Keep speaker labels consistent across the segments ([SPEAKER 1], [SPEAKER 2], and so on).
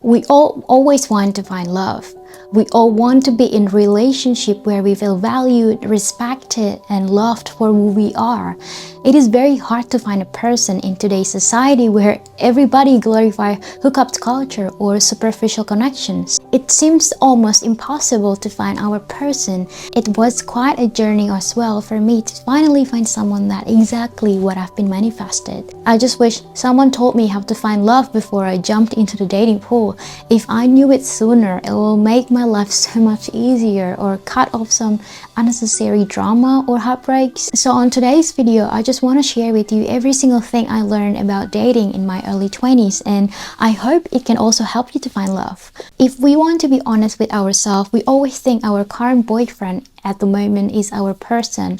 [SPEAKER 1] We all always want to find love. We all want to be in a relationship where we feel valued, respected, and loved for who we are. It is very hard to find a person in today's society where everybody glorifies hookup culture or superficial connections. It seems almost impossible to find our person. It was quite a journey as well for me to finally find someone that exactly what I've been manifested. I just wish someone told me how to find love before I jumped into the dating pool. If I knew it sooner, it will make my life so much easier or cut off some unnecessary drama or heartbreaks. So on today's video, I just want to share with you every single thing I learned about dating in my early 20s, and I hope it can also help you to find love. If we want to be honest with ourselves, we always think our current boyfriend at the moment is our person.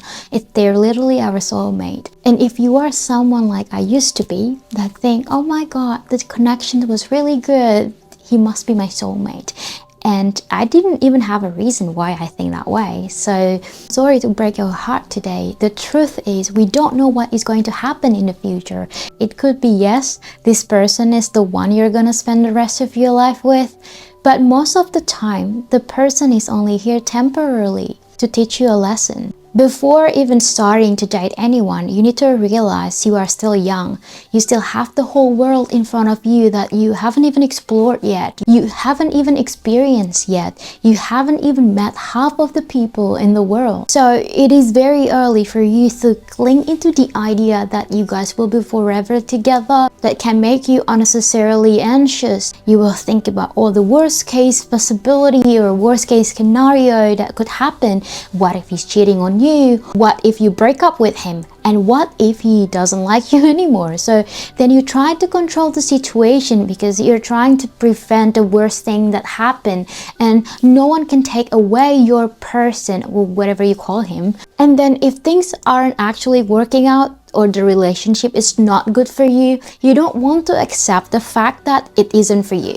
[SPEAKER 1] They're literally our soulmate. And if you are someone like I used to be, that think, oh my god, the connection was really good, he must be my soulmate. And I didn't even have a reason why I think that way. So sorry to break your heart today. The truth is we don't know what is going to happen in the future. It could be yes, this person is the one you're gonna spend the rest of your life with. But most of the time, the person is only here temporarily to teach you a lesson. Before even starting to date anyone, you need to realize you are still young. You still have the whole world in front of you that you haven't even explored yet. You haven't even experienced yet. You haven't even met half of the people in the world. So it is very early for you to cling into the idea that you guys will be forever together. That can make you unnecessarily anxious. You will think about all the worst case possibility or worst case scenario that could happen. What if he's cheating on you? What if you break up with him? And what if he doesn't like you anymore? So then you try to control the situation because you're trying to prevent the worst thing that happened, and no one can take away your person or whatever you call him. And then if things aren't actually working out or the relationship is not good for you, you don't want to accept the fact that it isn't for you.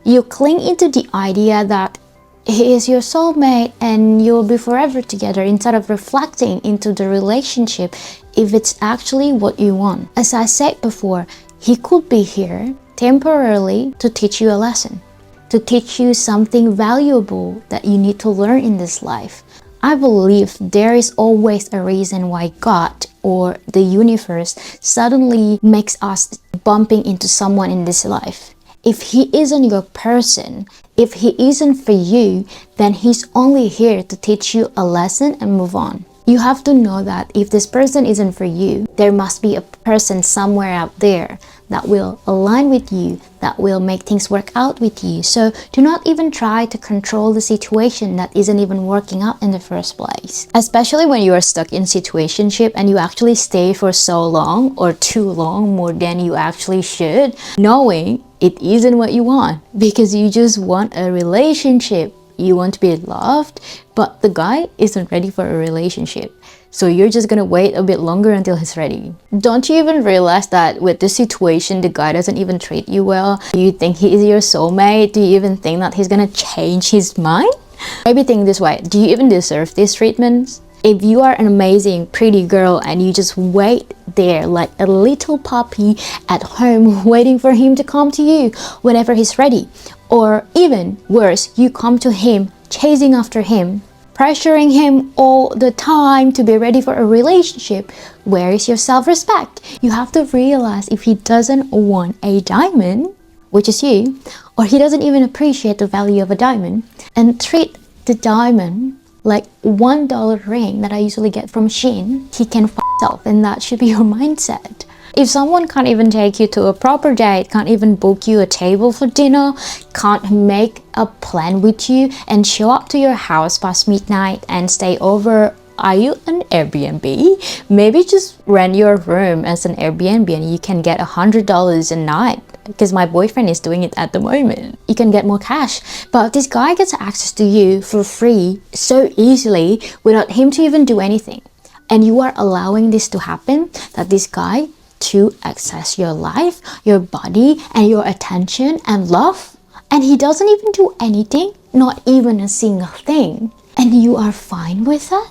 [SPEAKER 1] You cling into the idea that he is your soulmate and you'll be forever together instead of reflecting into the relationship if it's actually what you want. As I said before, he could be here temporarily to teach you a lesson, to teach you something valuable that you need to learn in this life. I believe there is always a reason why God or the universe suddenly makes us bumping into someone in this life. If he isn't your person, if he isn't for you, then he's only here to teach you a lesson and move on. You have to know that if this person isn't for you, there must be a person somewhere out there that will align with you, that will make things work out with you. So do not even try to control the situation that isn't even working out in the first place. Especially when you are stuck in situationship and you actually stay for so long or too long, more than you actually should, knowing it isn't what you want because you just want a relationship. You want to be loved, but the guy isn't ready for a relationship. So you're just gonna wait a bit longer until he's ready. Don't you even realize that with this situation, the guy doesn't even treat you well? Do you think he is your soulmate? Do you even think that he's gonna change his mind? Maybe think this way, do you even deserve these treatments? If you are an amazing, pretty girl and you just wait there like a little puppy at home waiting for him to come to you whenever he's ready, or even worse, you come to him chasing after him, pressuring him all the time to be ready for a relationship, where is your self-respect? You have to realize if he doesn't want a diamond, which is you, or he doesn't even appreciate the value of a diamond, and treat the diamond like $1 ring that I usually get from Shein, he can f himself, and that should be your mindset. If someone can't even take you to a proper date, can't even book you a table for dinner, can't make a plan with you and show up to your house past midnight and stay over, are you an Airbnb? Maybe just rent your room as an Airbnb and you can get $100 a night, because my boyfriend is doing it at the moment. You can get more cash, but this guy gets access to you for free so easily without him to even do anything. And you are allowing this to happen, that this guy to access your life, your body, and your attention and love. And he doesn't even do anything, not even a single thing. And you are fine with that?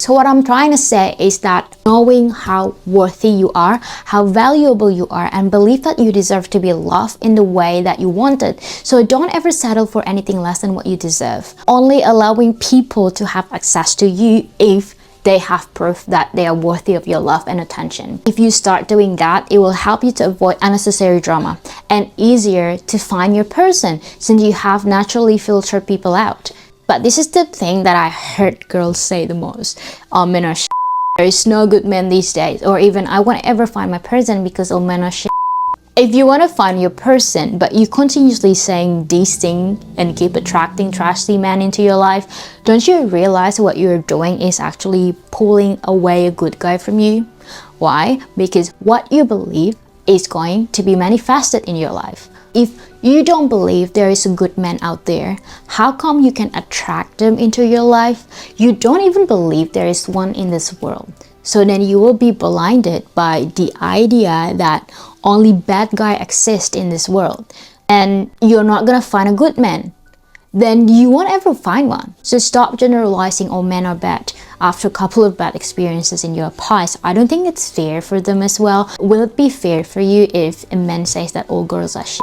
[SPEAKER 1] So what I'm trying to say is that knowing how worthy you are, how valuable you are, and believe that you deserve to be loved in the way that you wanted. So don't ever settle for anything less than what you deserve. Only allowing people to have access to you if they have proof that they are worthy of your love and attention. If you start doing that, it will help you to avoid unnecessary drama and easier to find your person since you have naturally filtered people out. But this is the thing that I heard girls say the most. Oh, men are shit. There is no good men these days. Or even, I won't ever find my person because all men are shit. If you want to find your person, but you continuously saying these things and keep attracting trashy men into your life, don't you realize what you're doing is actually pulling away a good guy from you? Why? Because what you believe is going to be manifested in your life. If you don't believe there is a good man out there, how come you can attract them into your life? You don't even believe there is one in this world. So then you will be blinded by the idea that only bad guys exist in this world and you're not gonna find a good man. Then you won't ever find one. So stop generalizing all men are bad after a couple of bad experiences in your past. I don't think it's fair for them as well. Will it be fair for you if a man says that all girls are shit?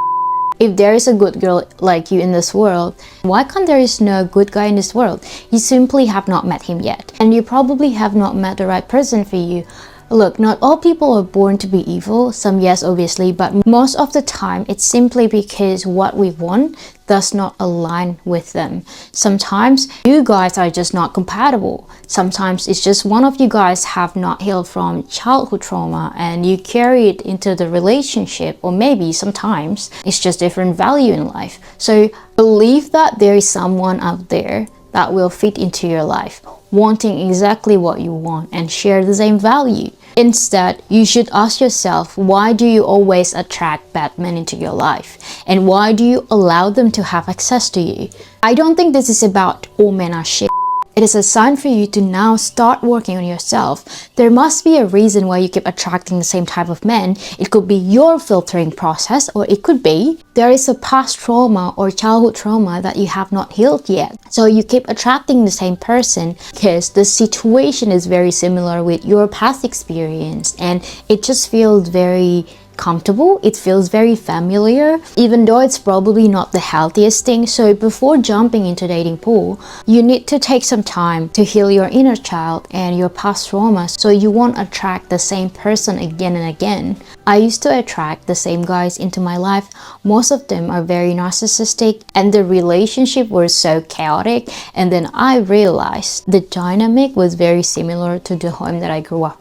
[SPEAKER 1] If there is a good girl like you in this world, why can't there is no good guy in this world? You simply have not met him yet. And you probably have not met the right person for you. Look, not all people are born to be evil. Some yes, obviously, but most of the time it's simply because what we want does not align with them. Sometimes you guys are just not compatible. Sometimes it's just one of you guys have not healed from childhood trauma and you carry it into the relationship, or maybe sometimes it's just different value in life. So believe that there is someone out there that will fit into your life, wanting exactly what you want and share the same value. Instead, you should ask yourself, why do you always attract bad men into your life? And why do you allow them to have access to you? I don't think this is about all men are shit. It is a sign for you to now start working on yourself. There must be a reason why you keep attracting the same type of men. It could be your filtering process, or it could be there is a past trauma or childhood trauma that you have not healed yet. So you keep attracting the same person because the situation is very similar with your past experience and it just feels very comfortable. It feels very familiar, even though it's probably not the healthiest thing. So before jumping into dating pool, you need to take some time to heal your inner child and your past trauma so you won't attract the same person again and again. I used to attract the same guys into my life. Most of them are very narcissistic and the relationship was so chaotic, and then I realized the dynamic was very similar to the home that I grew up.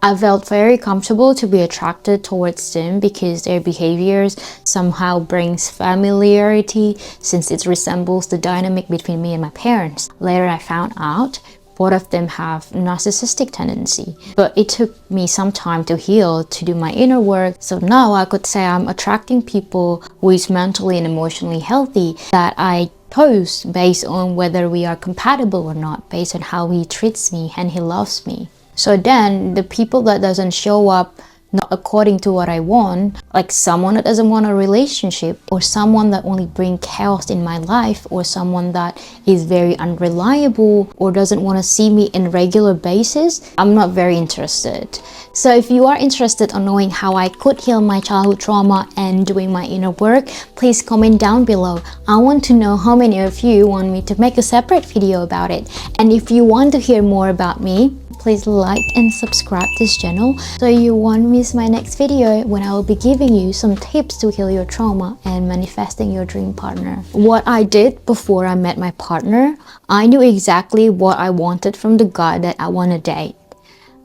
[SPEAKER 1] I felt very comfortable to be attracted towards them because their behaviors somehow brings familiarity since it resembles the dynamic between me and my parents. Later I found out both of them have narcissistic tendency, but it took me some time to heal, to do my inner work. So now I could say I'm attracting people who is mentally and emotionally healthy, that I chose based on whether we are compatible or not, based on how he treats me and he loves me. So then the people that doesn't show up not according to what I want, like someone that doesn't want a relationship, or someone that only brings chaos in my life, or someone that is very unreliable or doesn't want to see me in regular basis, I'm not very interested. So if you are interested on knowing how I could heal my childhood trauma and doing my inner work, please comment down below. I want to know how many of you want me to make a separate video about it. And if you want to hear more about me, please like and subscribe this channel so you won't miss my next video when I will be giving you some tips to heal your trauma and manifesting your dream partner. What I did before I met my partner, I knew exactly what I wanted from the guy that I want to date.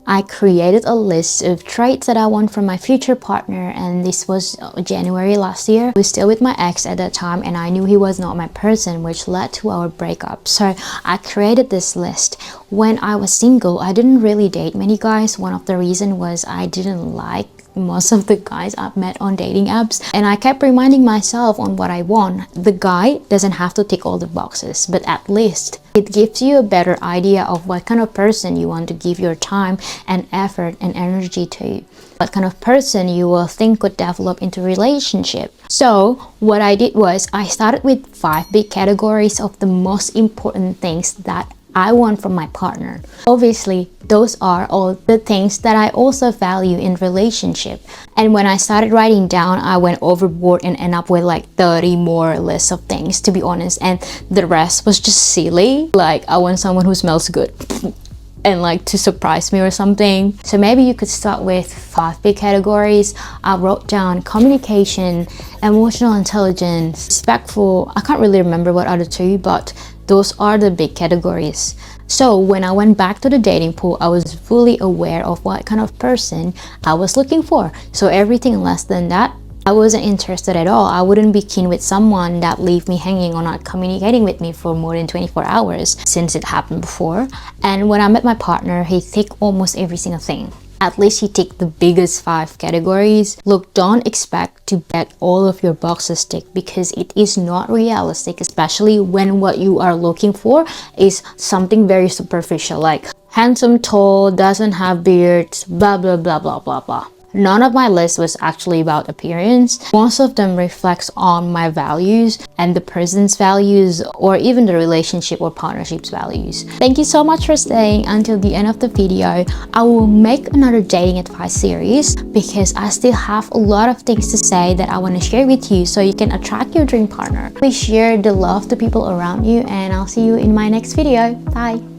[SPEAKER 1] I created a list of traits that I want from my future partner, and this was January last year. I was still with my ex at that time and I knew he was not my person, which led to our breakup. So I created this list. When I was single, I didn't really date many guys. One of the reasons was I didn't like most of the guys I've met on dating apps, and I kept reminding myself on what I want. The guy doesn't have to tick all the boxes, but at least it gives you a better idea of what kind of person you want to give your time and effort and energy to, what kind of person you will think could develop into a relationship. So what I did was I started with 5 big categories of the most important things that I want from my partner. Obviously, those are all the things that I also value in relationship. And when I started writing down, I went overboard and end up with like 30 more lists of things, to be honest, and the rest was just silly. Like, I want someone who smells good and like to surprise me or something. So maybe you could start with 5 big categories. I wrote down communication, emotional intelligence, respectful. I can't really remember what other 2, but those are the big categories. So when I went back to the dating pool, I was fully aware of what kind of person I was looking for. So everything less than that, I wasn't interested at all. I wouldn't be keen with someone that leave me hanging or not communicating with me for more than 24 hours, since it happened before. And when I met my partner, he ticked almost every single thing. At least he ticked the biggest 5 categories. Look, don't expect to get all of your boxes ticked, because it is not realistic, especially when what you are looking for is something very superficial, like handsome, tall, doesn't have beards, blah blah blah blah blah blah. None of my list was actually about appearance. Most of them reflects on my values and the person's values, or even the relationship or partnership's values. Thank you so much for staying until the end of the video. I will make another dating advice series because I still have a lot of things to say that I want to share with you so you can attract your dream partner. Please share the love to people around you, and I'll see you in my next video. Bye!